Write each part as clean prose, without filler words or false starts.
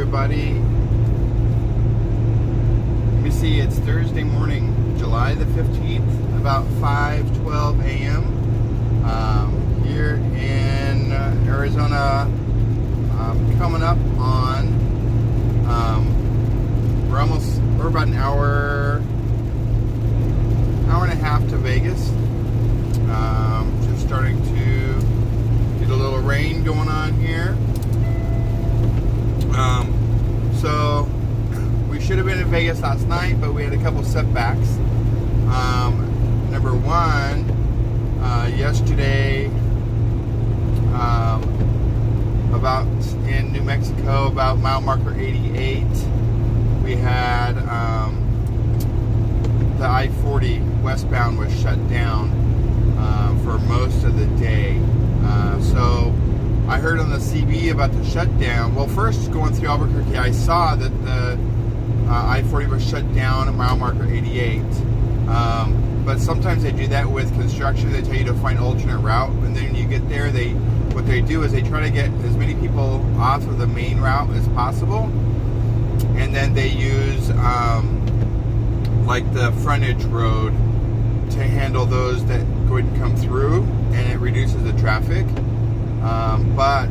everybody. Let me see, it's Thursday morning, July the 15th, about 5:12 a.m. Here in Arizona. Coming up on, we're about an hour and a half to Vegas. Just starting to get a little rain going on here. So we should have been in Vegas last night, but we had a couple setbacks. Number one, yesterday, about in New Mexico, about mile marker 88, we had the I-40 westbound was shut down for most of the day. So I heard on the CB about the shutdown. Well, first going through Albuquerque, I saw that the I-40 was shut down at mile marker 88. But sometimes they do that with construction. They tell you to find alternate route, and then when you get there, what they do is they try to get as many people off of the main route as possible, and then they use like the frontage road to handle those that wouldn't come through, and it reduces the traffic. But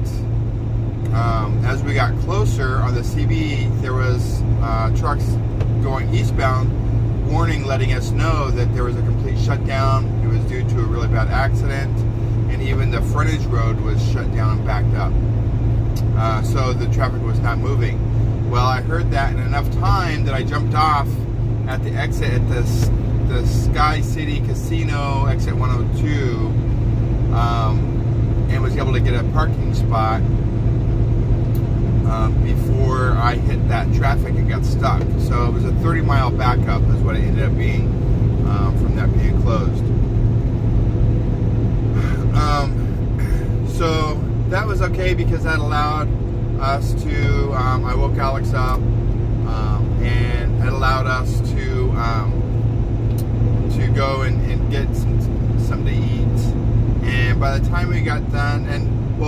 as we got closer on the CB, there was trucks going eastbound, warning, letting us know that there was a complete shutdown. It was due to a really bad accident, and even the frontage road was shut down and backed up. So the traffic was not moving. Well, I heard that in enough time that I jumped off at the exit at the Sky City Casino, exit 102, and was able to get a parking spot before I hit that traffic and got stuck. So it was a 30-mile backup is what it ended up being from that being closed. So that was okay because that allowed us to, I woke Alex up, and it allowed us to go and get something to eat. And by the time we got done,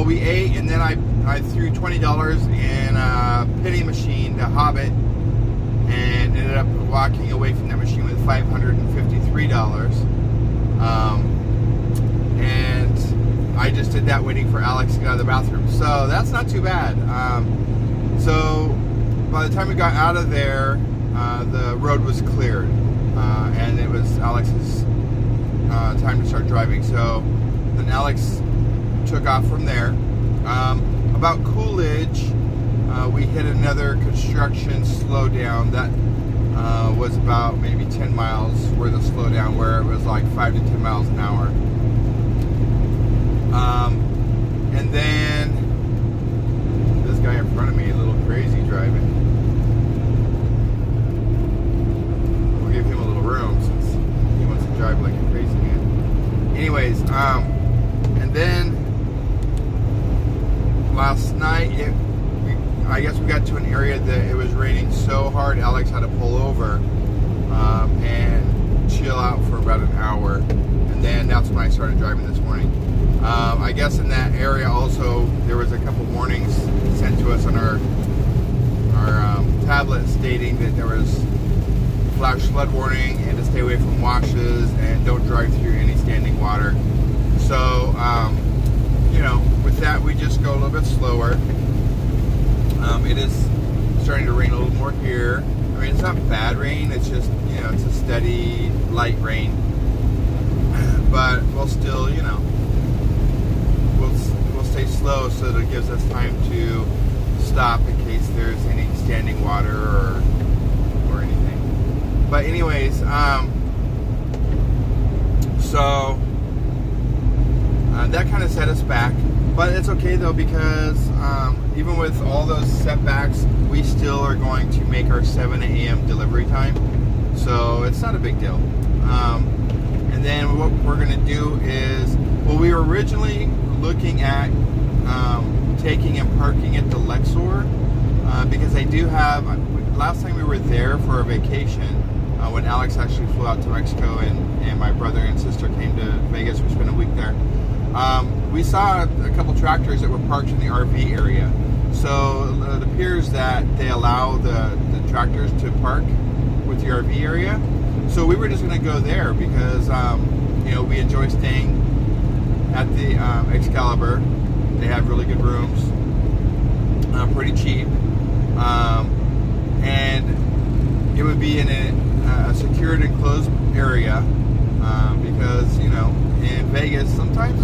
we ate, and then I threw $20 in a penny machine to Hobbit, and ended up walking away from that machine with $553. And I just did that waiting for Alex to get out of the bathroom. So that's not too bad. So by the time we got out of there, the road was cleared, and it was Alex's time to start driving. So then Alex took off from there. About Coolidge, we hit another construction slowdown that was about maybe 10 miles worth of slowdown, where it was like 5 to 10 miles an hour. And then this guy in front of me, a little crazy driving. We'll give him a little room since he wants to drive like a crazy man. Anyways, and then last night, I guess we got to an area that it was raining so hard, Alex had to pull over and chill out for about an hour, and then that's when I started driving this morning. I guess in that area also there was a couple warnings sent to us on our tablet stating that there was flash flood warning and to stay away from washes and don't drive through any standing water. So with that, we just go a little bit slower. It is starting to rain a little more here. I mean, it's not bad rain. It's just, it's a steady, light rain. But we'll still, we'll stay slow so that it gives us time to stop in case there's any standing water or anything. But anyways, so that kind of set us back. But it's okay though, because even with all those setbacks, we still are going to make our 7 a.m. delivery time. So it's not a big deal. And then what we're going to do is, we were originally looking at taking and parking at the Lexor, because I do have, last time we were there for a vacation, when Alex actually flew out to Mexico and my brother and sister came to Vegas, we spent a week there. We saw a couple tractors that were parked in the RV area. So it appears that they allow the tractors to park with the RV area. So we were just going to go there because we enjoy staying at the Excalibur. They have really good rooms, pretty cheap, and it would be in a secured enclosed area because in Vegas sometimes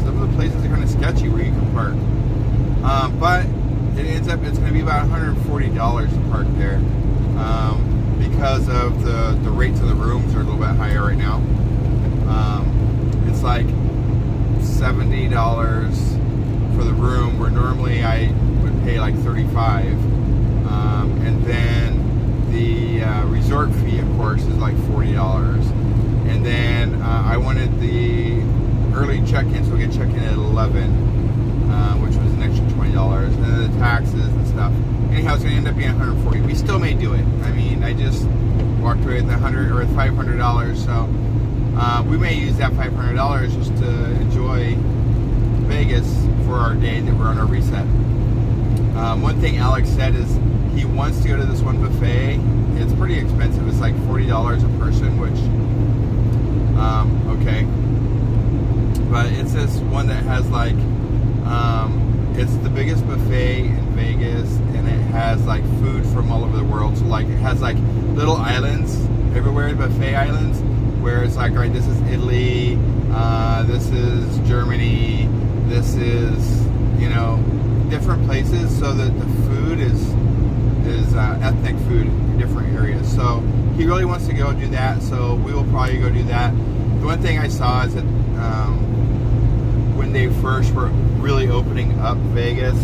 some of the places are kind of sketchy where you can park. But it's going to be about $140 to park there because of the rates of the rooms are a little bit higher right now. It's like $70 for the room, where normally I would pay like $35, and then the resort fee, of course, is like $40, and then I wanted the early check-in, so we could check in at 11, which was an extra $20, and then the taxes and stuff. Anyhow, it's going to end up being $140. We still may do it. I mean, I just walked away with $100 or $500, so we may use that $500 just to enjoy Vegas for our day that we're on our reset. One thing Alex said is he wants to go to this one buffet. It's pretty expensive. It's like $40 a person, which okay, but it's this one that has like it's the biggest buffet in Vegas, and it has like food from all over the world. So like it has like little islands everywhere, buffet islands, where it's like, all right, this is Italy, this is Germany, this is different places, so that the food is ethnic food in different areas. So he really wants to go do that, so we will probably go do that. The one thing I saw is that when they first were really opening up Vegas,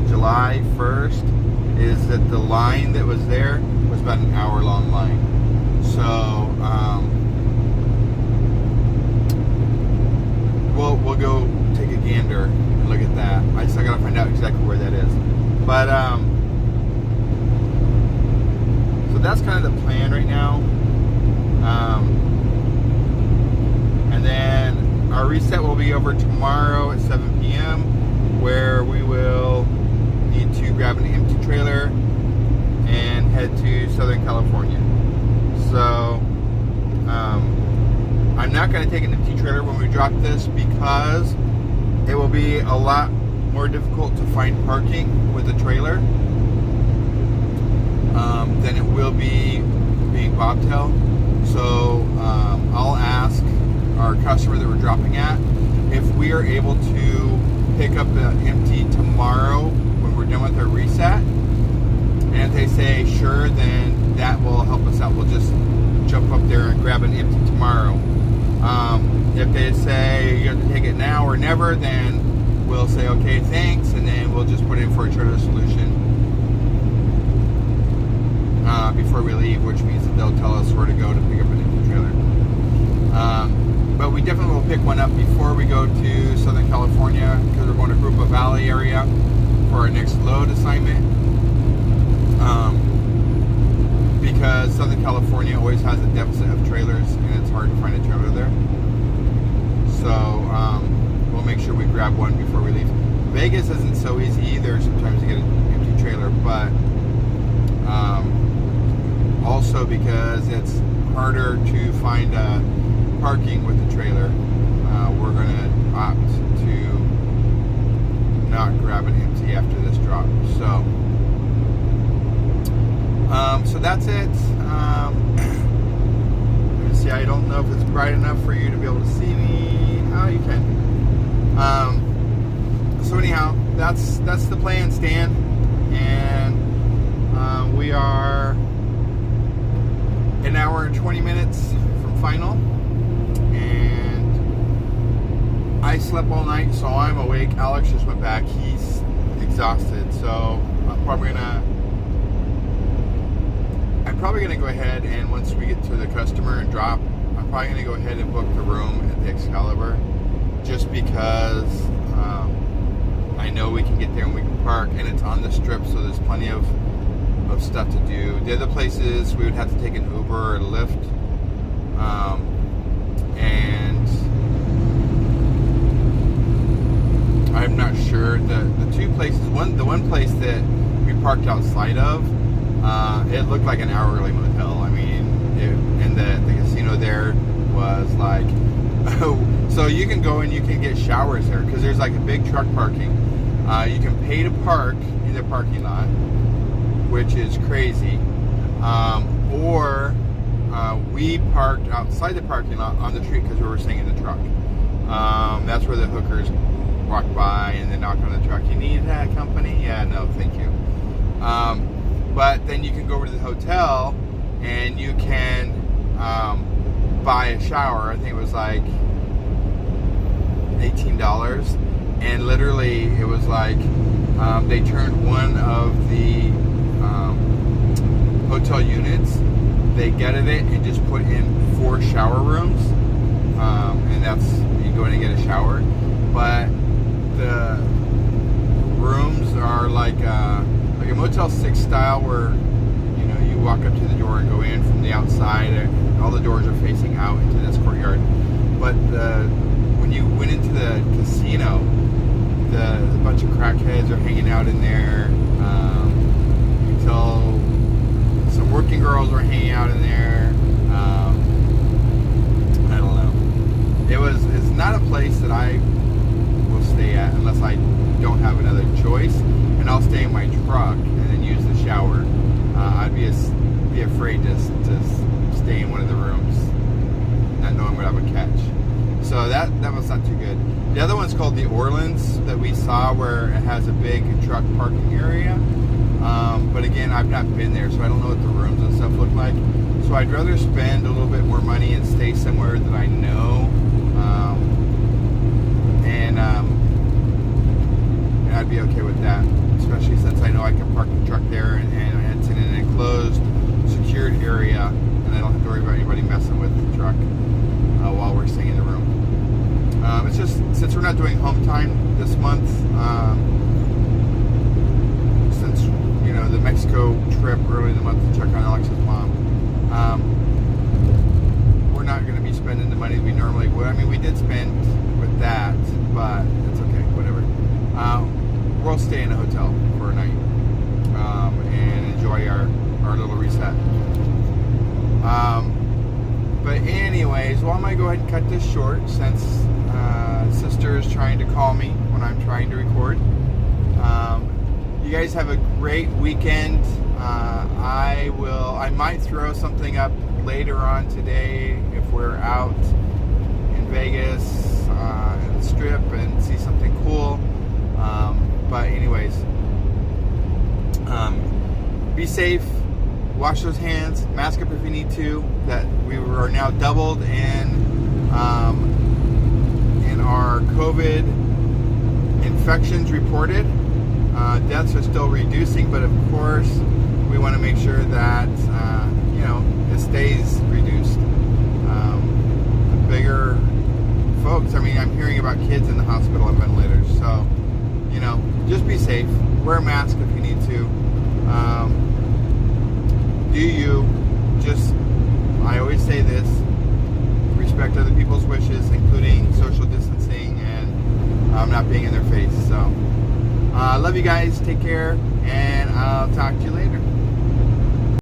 July 1st, is that the line that was there was about an hour-long line. So we'll go take a gander and look at that. I still gotta find out exactly where that is. But so that's kind of the plan right now. And then our reset will be over tomorrow at 7 p.m. where we will need to grab an empty trailer and head to Southern California. So I'm not going to take an empty trailer when we drop this because it will be a lot more difficult to find parking with a trailer than it will be being bobtail. So I'll ask our customer that we're dropping at if we are able to pick up the empty tomorrow when we're done with our reset. And if they say sure, then that will help us out. We'll just jump up there and grab an empty tomorrow. If they say you have to take it now or never, then we'll say okay, thanks, and then we'll just put in for a trailer solution before we leave, which means that they'll tell us where to go to pick up an empty trailer. But we definitely will pick one up before we go to Southern California, because we're going to Grupa Valley area for our next load assignment. Because Southern California always has a deficit of trailers, and it's hard to find a trailer there. So we'll make sure we grab one before we leave. Vegas isn't so easy either sometimes to get an empty trailer, but also because it's harder to find parking with the trailer, we're going to opt to not grab an empty after this drop. So that's it. Let me see. I don't know if it's bright enough for you to be able to see me. Oh, you can. So anyhow, that's the plan, Stan, and we are an hour and 20 minutes from final, and I slept all night, so I'm awake. Alex just went back. He's exhausted, so I'm probably gonna go ahead, and once we get to the customer and drop, I'm probably gonna go ahead and book the room at the Excalibur, just because I know we can get there and we can park, and it's on the strip, so there's plenty of stuff to do. The other places we would have to take an Uber or a Lyft, and I'm not sure. The two places, the one place that we parked outside of, it looked like an hourly motel. I mean, and the casino there was like, so you can go and you can get showers there because there's like a big truck parking. You can pay to park in the parking lot, which is crazy. Or we parked outside the parking lot on the street because we were staying in the truck. That's where the hookers walk by and they knock on the truck. You need that company? Yeah, no, thank you. But then you can go over to the hotel and you can buy a shower. I think it was like $18. And literally it was like they turned one of the hotel units, they gutted it and just put in 4 shower rooms. And that's, you go in and get a shower. But the rooms are like a Motel 6 style where, you know, you walk up to the door and go in from the outside. And all the doors are facing out into this courtyard. But when you went into the casino, a bunch of crackheads are hanging out in there. You can tell some working girls were hanging out in there. I don't know. It's not a place that I will stay at unless I don't have another choice, and I'll stay in my truck and then use the shower. I'd be afraid to stay in one of the rooms, not knowing what I would catch. So that was not too good. The other one's called the Orleans that we saw, where it has a big truck parking area. But again, I've not been there, so I don't know what the rooms and stuff look like. So I'd rather spend a little bit more money and stay somewhere that I know. And I'd be okay with that, especially since I know I can park the truck there and it's in an enclosed, secured area, and I don't have to worry about anybody messing with the truck while we're staying in the room. It's just, since we're not doing home time this month, since, you know, the Mexico trip early in the month to check on Alex's mom, we're not going to be spending the money we normally would. I mean, we did spend with that, but it's okay, whatever. We'll stay in a hotel for a night and enjoy our little reset. But anyways, well, I might go ahead and cut this short since sister is trying to call me when I'm trying to record. You guys have a great weekend. I might throw something up later on today if we're out in Vegas in the Strip and see something cool. But anyways, be safe. Wash those hands. Mask up if you need to. That we are now doubled in our COVID infections reported. Deaths are still reducing, but of course, we want to make sure that you know, it stays reduced. The bigger folks. I mean, I'm hearing about kids in the hospital on ventilators. So, you know, just be safe. Wear a mask if you need to. Do you just, I always say this, respect other people's wishes, including social distancing and not being in their face. So, love you guys. Take care, and I'll talk to you later.